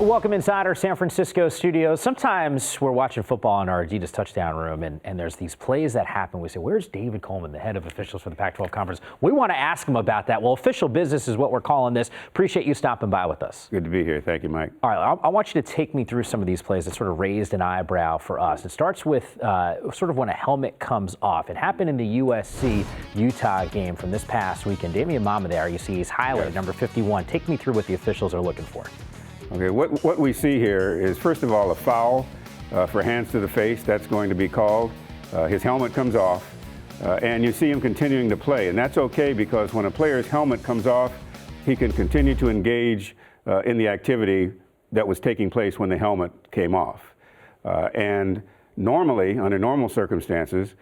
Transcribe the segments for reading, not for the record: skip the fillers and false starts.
Welcome inside our San Francisco studios. Sometimes we're watching football in our Adidas touchdown room, and there's these plays that happen. We say, where's David Coleman, the head of officials for the Pac-12 Conference? We want to ask him about that. Well, official business is what we're calling this. Appreciate you stopping by with us. Good to be here. Thank you, Mike. All right, I want you to take me through some of these plays that sort of raised an eyebrow for us. It starts with sort of when a helmet comes off. It happened in the USC-Utah game from this past weekend. Damian Mama there, you see he's highlighted, yes. Number 51. Take me through what the officials are looking for. Okay, what we see here is, first of all, a foul for hands to the face. That's going to be called. His helmet comes off, and you see him continuing to play. And that's okay, because when a player's helmet comes off, he can continue to engage in the activity that was taking place when the helmet came off. And normally, under normal circumstances,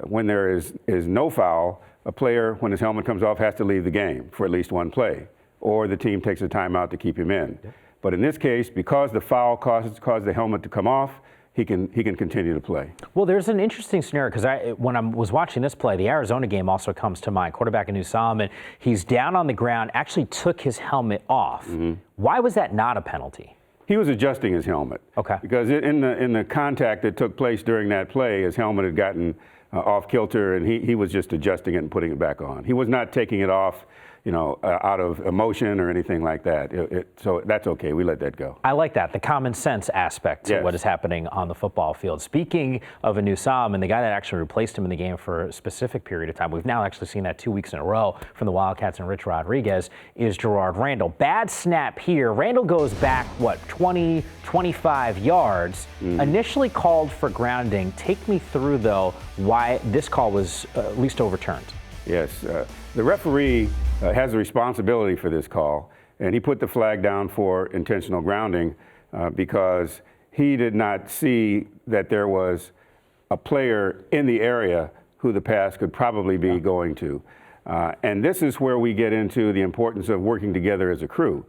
when there is no foul, a player, when his helmet comes off, has to leave the game for at least one play, or the team takes a timeout to keep him in. Yep. But in this case, because the foul caused the helmet to come off, he can continue to play. Well, there's an interesting scenario, because when I was watching this play, the Arizona game also comes to mind. Quarterback Anu Solomon, he's down on the ground, actually took his helmet off. Mm-hmm. Why was that not a penalty? He was adjusting his helmet. Okay. Because in the contact that took place during that play, his helmet had gotten off kilter, and he was just adjusting it and putting it back on. He was not taking it off, out of emotion or anything like that. So that's okay. We let that go. I like that, the common sense aspect to what is happening on the football field. Speaking of Anu Solomon, the guy that actually replaced him in the game for a specific period of time, we've now actually seen that 2 weeks in a row from the Wildcats and Rich Rodriguez, is Gerard Randall. Bad snap here. Randall goes back, 20, 25 yards. Initially called for grounding. Take me through, though, why this call was at least overturned. Yes. The referee has a responsibility for this call, and he put the flag down for intentional grounding because he did not see that there was a player in the area who the pass could probably be going to. And this is where we get into the importance of working together as a crew,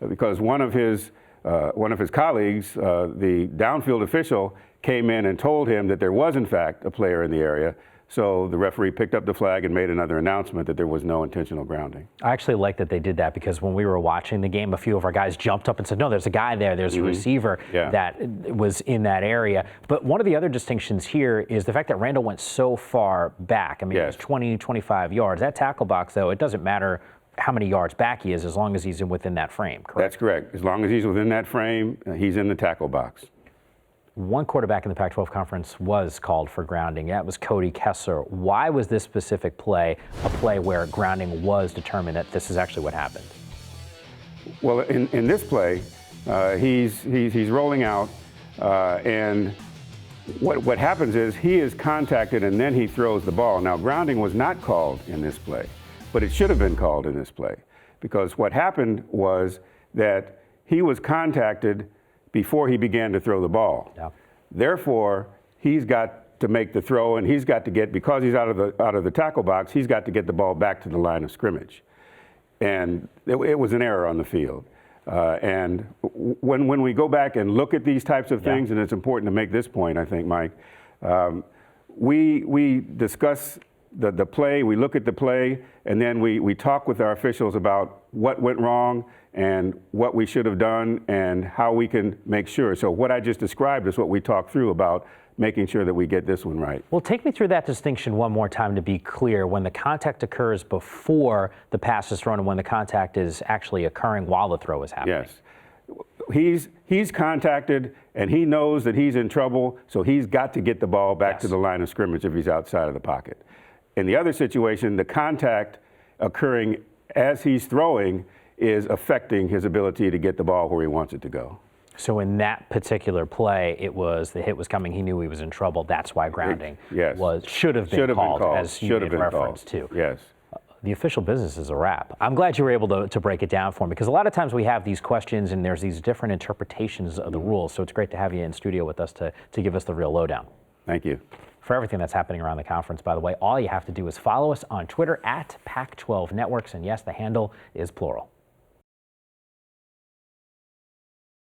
because one of his colleagues, the downfield official, came in and told him that there was in fact a player in the area. So the referee picked up the flag and made another announcement that there was no intentional grounding. I actually like that they did that, because when we were watching the game, a few of our guys jumped up and said, no, there's a guy there, there's a receiver that was in that area. But one of the other distinctions here is the fact that Randall went so far back. I mean, it was 20, 25 yards. That tackle box, though, it doesn't matter how many yards back he is as long as he's within that frame, correct? That's correct. As long as he's within that frame, he's in the tackle box. One quarterback in the Pac-12 Conference was called for grounding. That was Cody Kessler. Why was this specific play a play where grounding was determined that this is actually what happened? Well, in this play, he's rolling out, and what happens is he is contacted and then he throws the ball. Now, grounding was not called in this play, but it should have been called in this play, because what happened was that he was contacted before he began to throw the ball. Yeah. Therefore, he's got to make the throw, and he's got to get, because he's out of the tackle box, he's got to get the ball back to the line of scrimmage. And it was an error on the field. And when we go back and look at these types of things, and it's important to make this point, I think, Mike, we discuss the play, we look at the play, and then we talk with our officials about what went wrong and what we should have done and how we can make sure. So what I just described is what we talked through about making sure that we get this one right. Well, take me through that distinction one more time to be clear. When the contact occurs before the pass is thrown and when the contact is actually occurring while the throw is happening. Yes. He's contacted and he knows that he's in trouble, so he's got to get the ball back to the line of scrimmage if he's outside of the pocket. In the other situation, the contact occurring as he's throwing is affecting his ability to get the ball where he wants it to go. So in that particular play, it was the hit was coming, he knew he was in trouble. That's why grounding should have been called, as you made reference to. Yes. The official business is a wrap. I'm glad you were able to break it down for me, because a lot of times we have these questions and there's these different interpretations of the rules. So it's great to have you in studio with us to give us the real lowdown. Thank you. For everything that's happening around the conference, by the way, all you have to do is follow us on Twitter at Pac-12 Networks. And yes, the handle is plural.